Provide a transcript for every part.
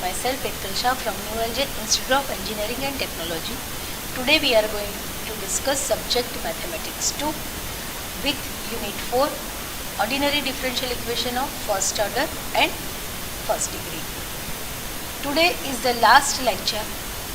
myself Ektal Shah from New Algen Institute of Engineering and Technology. Today we are going to discuss subject Mathematics 2 with Unit 4 Ordinary Differential Equation of First Order and First Degree. Today is the last lecture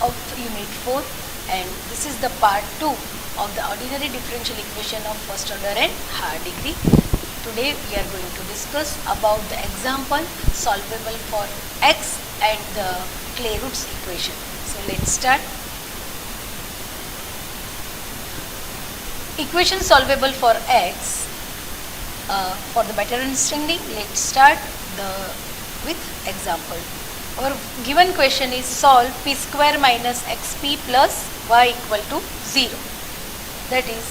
of Unit 4 and this is the part 2 of the Ordinary Differential Equation of First Order and Higher Degree. Today we are going to discuss about the example solvable for x and the Clairaut's equation. So let's start. Equation solvable for x. For the better understanding, let's start with example. Our given question is solve p square minus xp plus y equal to 0. That is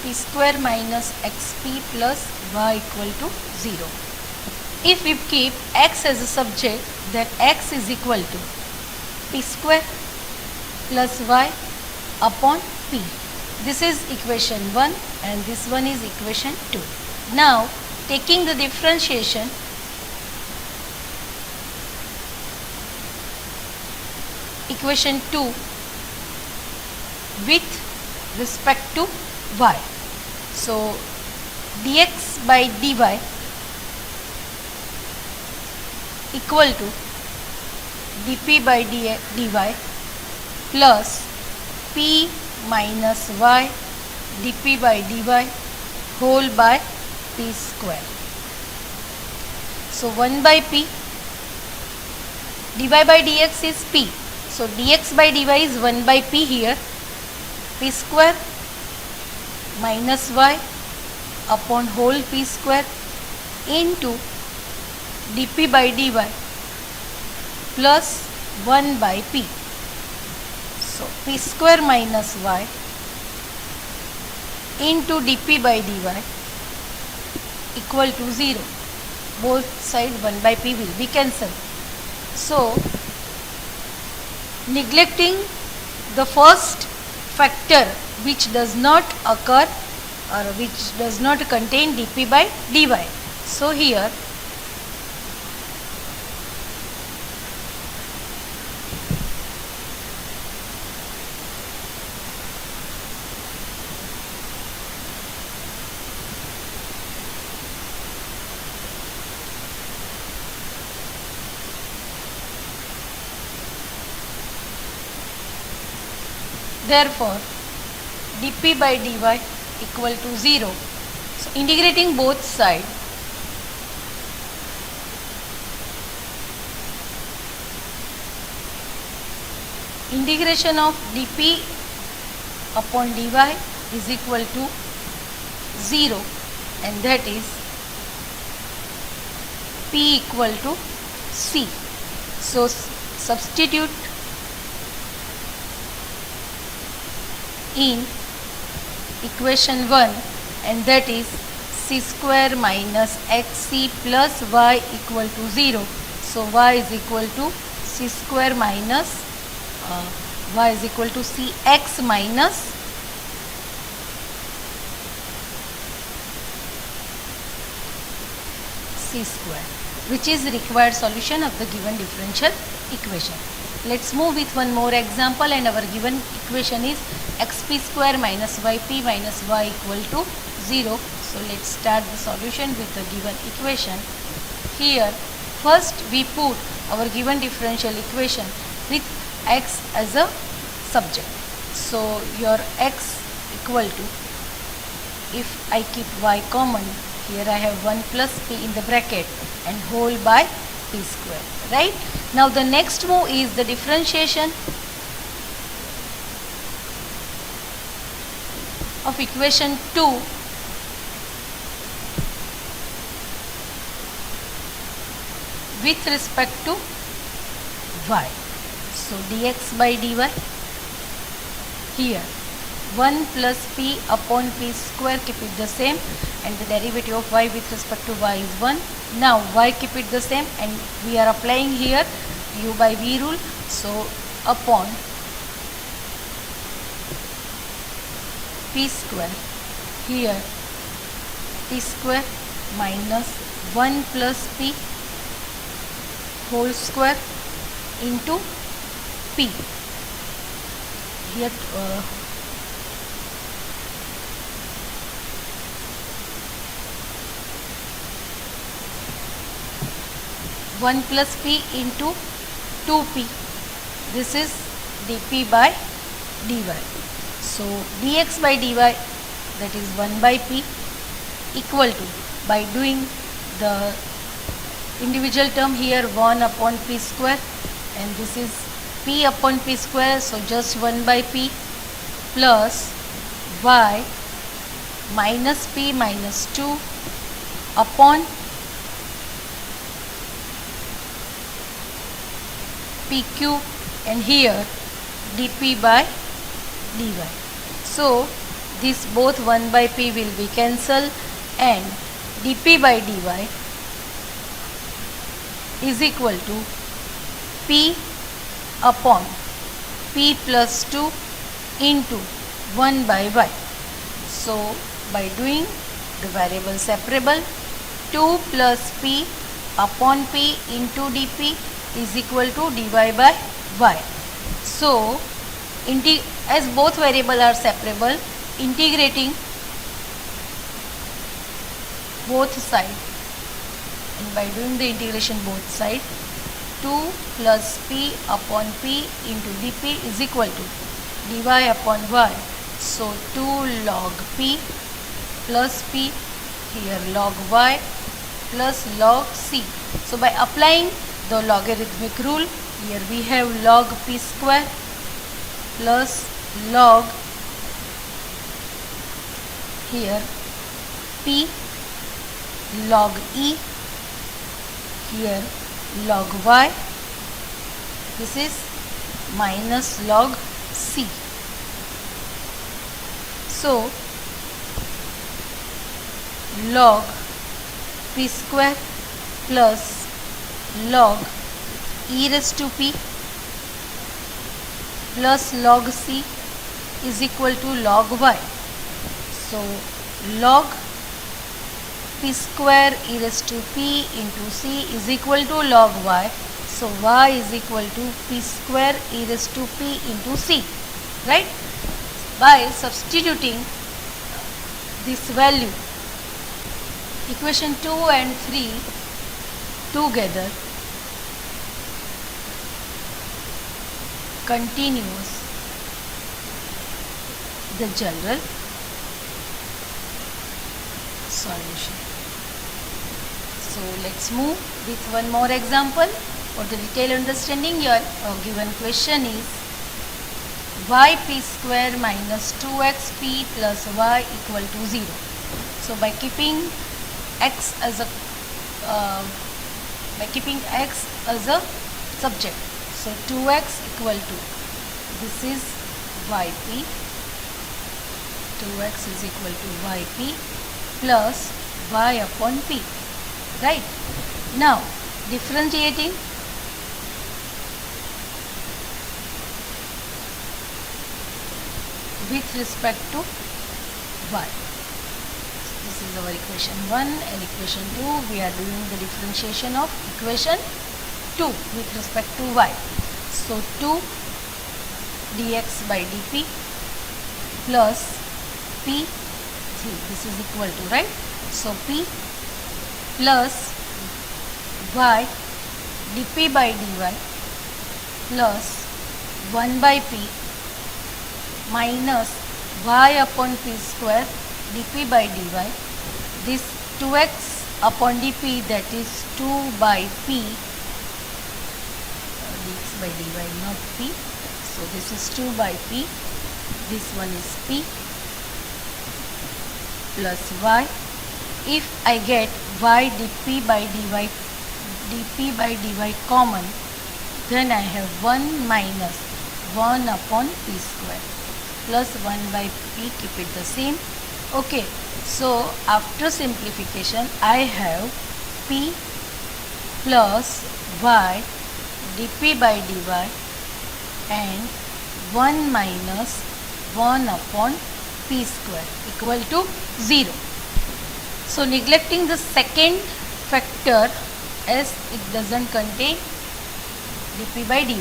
p square minus xp plus y equal to 0. If we keep x as a subject, then x is equal to p square plus y upon p. This is equation 1 and this one is equation 2. Now taking the differentiation, equation 2 with respect to y. So dx by dy equal to dp by dy plus p minus y dp by dy whole by p square. So 1 by p, dy by dx is p. So dx by dy is 1 by p here, p square minus y upon whole p square into dp by dy plus 1 by p. So p square minus y into dp by dy equal to 0. Both sides 1 by p will be cancelled. So neglecting the first factor which does not occur or which does not contain dp by dy. So here therefore dp by dy equal to 0. So integrating both sides, integration of dp upon dy is equal to 0 and that is p equal to c. So substitute in equation 1 and that is c square minus xc plus y equal to 0. So y is equal to c square minus y is equal to cx minus c square, which is required solution of the given differential equation. Let's move with one more example and our given equation is xp square minus yp minus y equal to 0. So let's start the solution with the given equation. Here first we put our given differential equation with x as a subject. So your x equal to, if I keep y common, here I have 1 plus p in the bracket and whole by p square, right? Now the next move is the differentiation of equation 2 with respect to y. So dx by dy here 1 plus p upon p square, keep it the same, and the derivative of y with respect to y is 1. Now y keep it the same and we are applying here u by v rule. So upon p square, here p square minus 1 plus p whole square into p. Here 1 plus p into 2p. This is dp by dy. So dx by dy, that is 1 by p, equal to, by doing the individual term here, 1 upon p square, and this is p upon p square, so just 1 by p plus y minus p minus 2 upon p cube, and here dp by dy. So this both 1 by p will be cancelled, and dp by dy is equal to p upon p plus 2 into 1 by y. So by doing the variable separable, 2 plus p upon p into dp is equal to dy by y. So as both variables are separable, integrating both sides, and by doing the integration both sides, 2 plus p upon p into dp is equal to dy upon y. So 2 log p plus p, here log y plus log c. So by applying the logarithmic rule, here we have log p square plus log, here p log e, here log y, this is minus log c. So log p square plus log e raised to p plus log c is equal to log y. So log p square e raised to p into c is equal to log y. So y is equal to p square e raised to p into c, right? By substituting this value, equation 2 and 3 together, continues the general solution. So let's move with one more example. For the detailed understanding, your given question is yp square minus 2xp plus y equal to 0. So by keeping x as a subject, so 2x equal to, this is yp, 2x is equal to yp plus y upon p, right? Now differentiating, with respect to y. This is our equation 1, and equation 2 we are doing the differentiation of equation 2 with respect to y. So 2 dx by dp plus p, see this is equal to, right? So p plus y dp by dy plus 1 by p minus y upon p square dp by dy. This 2x upon dp, that is 2 by p, dx by dy, not p. So this is 2 by p, this one is p plus y. If I get y dp by dy common, then I have 1 minus 1 upon p square plus 1 by p, keep it the same. Okay, so after simplification I have p plus y dp by dy and 1 minus 1 upon p square equal to 0. So neglecting the second factor as it doesn't contain dp by dy.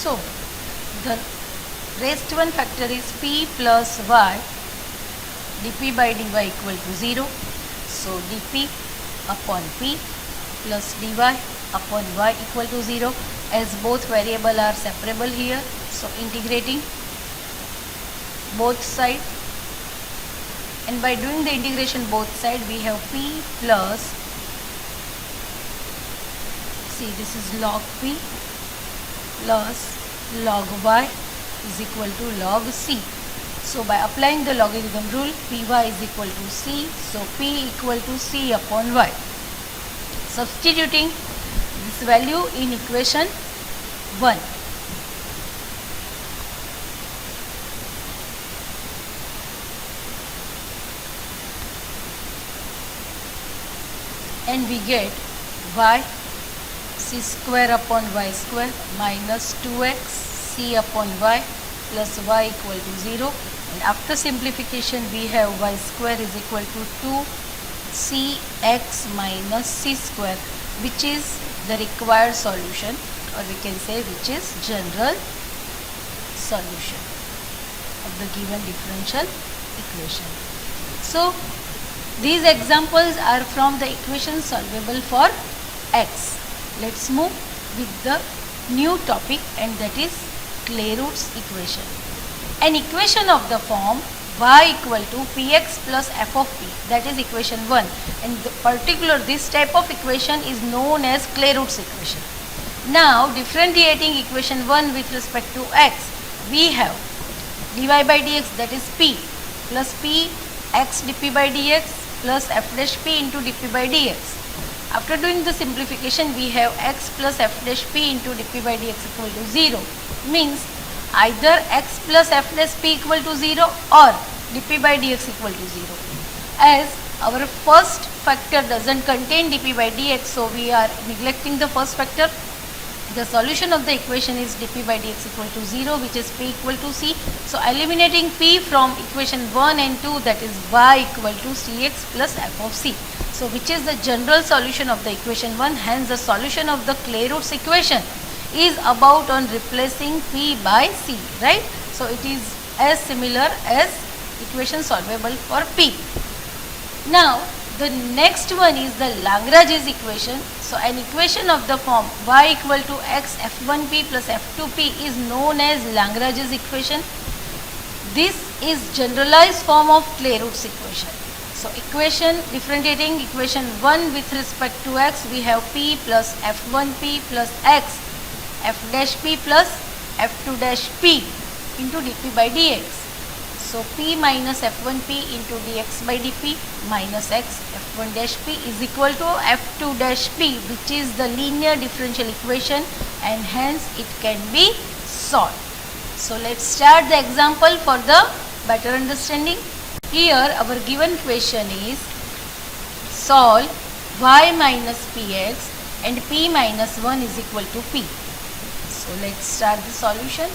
So, the raised one factor is p plus y dp by dy equal to 0. So, dp upon p plus dy upon y equal to 0, as both variable are separable here. So, integrating both side, and by doing the integration both side we have p plus, see this is log p plus log y is equal to log c. So by applying the logarithm rule, py is equal to c, so p equal to c upon y. Substituting this value in equation 1. And we get y c square upon y square minus 2x c upon y plus y equal to 0, and after simplification we have y square is equal to 2cx minus c square, which is the required solution, or we can say which is general solution of the given differential equation. So these examples are from the equation solvable for x. Let's move with the new topic, and that is Clairaut's equation. An equation of the form y equal to px plus f of p, that is equation 1, and this type of equation is known as Clairaut's equation. Now differentiating equation 1 with respect to x, we have dy by dx, that is p, plus p x dp by dx plus f dash p into dp by dx. After doing the simplification, we have x plus f dash p into dp by dx equal to 0. Means either x plus f dash p equal to 0 or dp by dx equal to 0. As our first factor doesn't contain dp by dx, so we are neglecting the first factor. The solution of the equation is dp by dx equal to 0, which is p equal to c. So eliminating p from equation 1 and 2, that is y equal to cx plus f of c. So which is the general solution of the equation 1. Hence the solution of the Clairaut's equation is about on replacing p by c, right? So it is as similar as equation solvable for p. Now the next one is the Lagrange's equation. So an equation of the form y equal to x f1p plus f2p is known as Lagrange's equation. This is generalized form of Clairaut's equation. So equation, differentiating equation 1 with respect to x, we have p plus f1p plus x f dash p plus f2 dash p into dp by dx. So p minus f1p into dx by dp minus x f1 dash p is equal to f2 dash p, which is the linear differential equation, and hence it can be solved. So let's start the example for the better understanding. Here our given question is solve y minus px and p minus 1 is equal to p. So let's start the solution.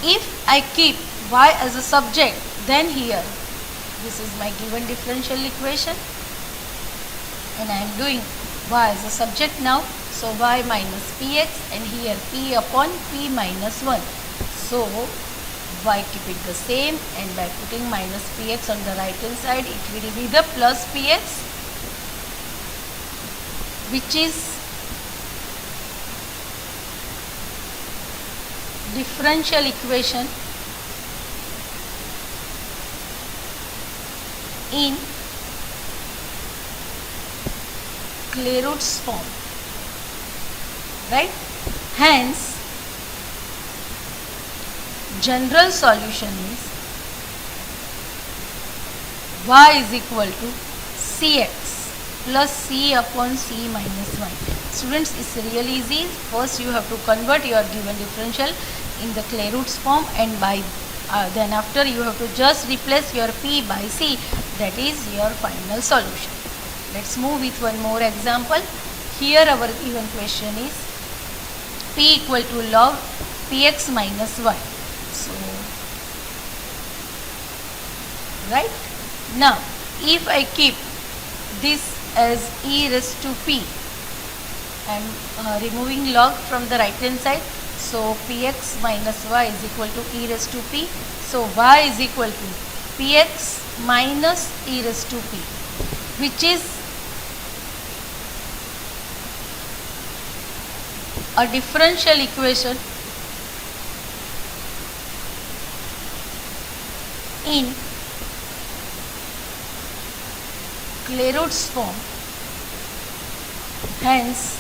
If I keep y as a subject, then here this is my given differential equation, and I am doing y as a subject now. So y minus px, and here p upon p minus 1. So y keep it the same, and by putting minus px on the right hand side, it will be the plus px, which is differential equation in Clairaut's form, right? Hence general solution is y is equal to cx plus c upon c minus 1. Students, it's really easy. First you have to convert your given differential in the Clairaut's form, and by then after you have to just replace your p by c. That is your final solution. Let's move with one more example. Here our given question is p equal to log px minus y. So, right? Now, if I keep this as e raised to p, I am removing log from the right hand side. So, px minus y is equal to e raised to p. So, y is equal to px minus e raised to p, which is a differential equation in Clairaut's form. Hence,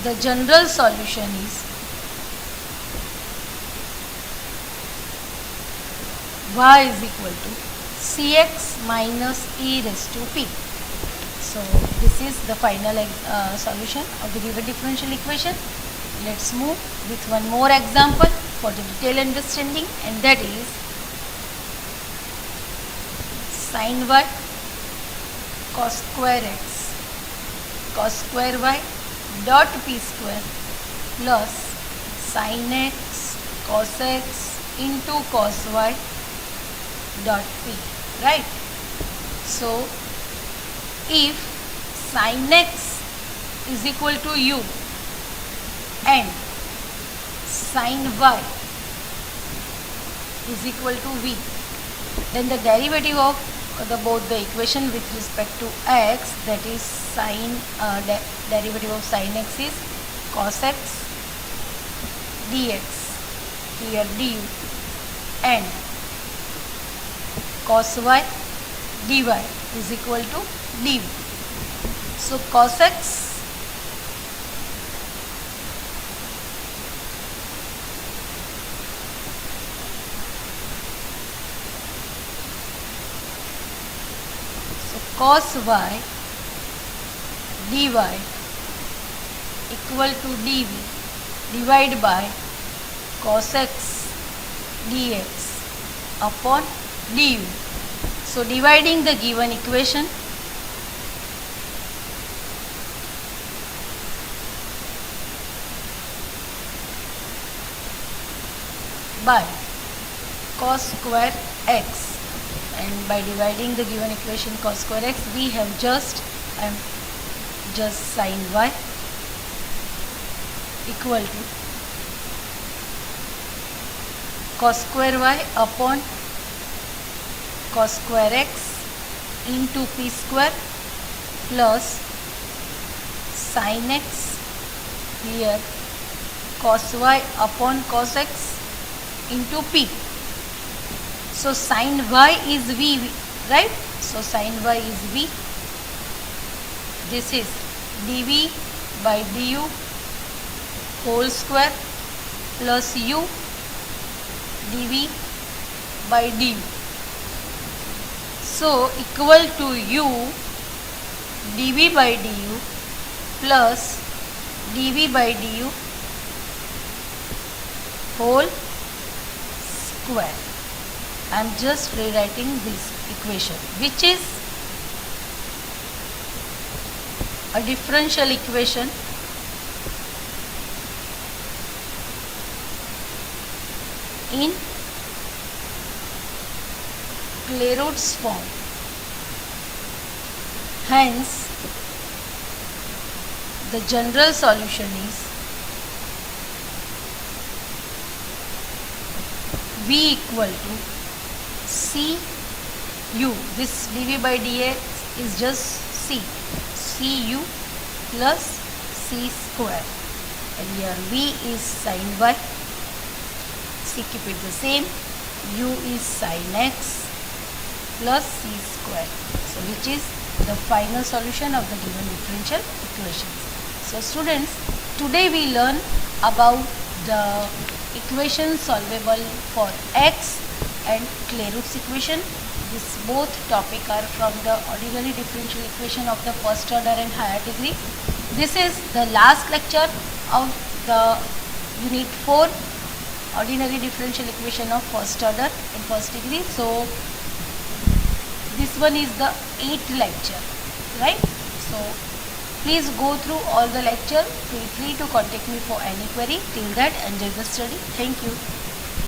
the general solution is y is equal to cx minus e raised to p. So, this is the final solution of the given differential equation. Let's move with one more example for the detailed understanding, and that is sin y cos square x cos square y dot p square plus sin x cos x into cos y dot p, right? So, if sin x is equal to u and sin y is equal to v, then the derivative of both the equation with respect to x, that is sin derivative of sin x is cos x dx, here du, and cos y dy is equal to dv. So, cos x cos y dy equal to dv divided by cos x dx upon du. So, dividing the given equation by cos square x, and by dividing the given equation cos square x, we have just sin y equal to cos square y upon cos square x into p square plus sin x, here cos y upon cos x into p. So, sin y is v, right? So, sin y is v. This is dv by du whole square plus u dv by du. So, equal to u dv by du plus dv by du whole square. I am just rewriting this equation, which is a differential equation in Clairaut's form. Hence, the general solution is v equal to c u. This dv by dx is just c u plus c square, and here v is sin y, c keep it the same, u is sin x plus c square. So, which is the final solution of the given differential equations. So, students, today we learn about the equation solvable for x and Clairaut's equation. This both topic are from the ordinary differential equation of the first order and higher degree. This is the last lecture of the unit 4 ordinary differential equation of first order and first degree. So this one is the 8th lecture, right? So please go through all the lecture. Feel free to contact me for any query. Till that, enjoy the study. Thank you.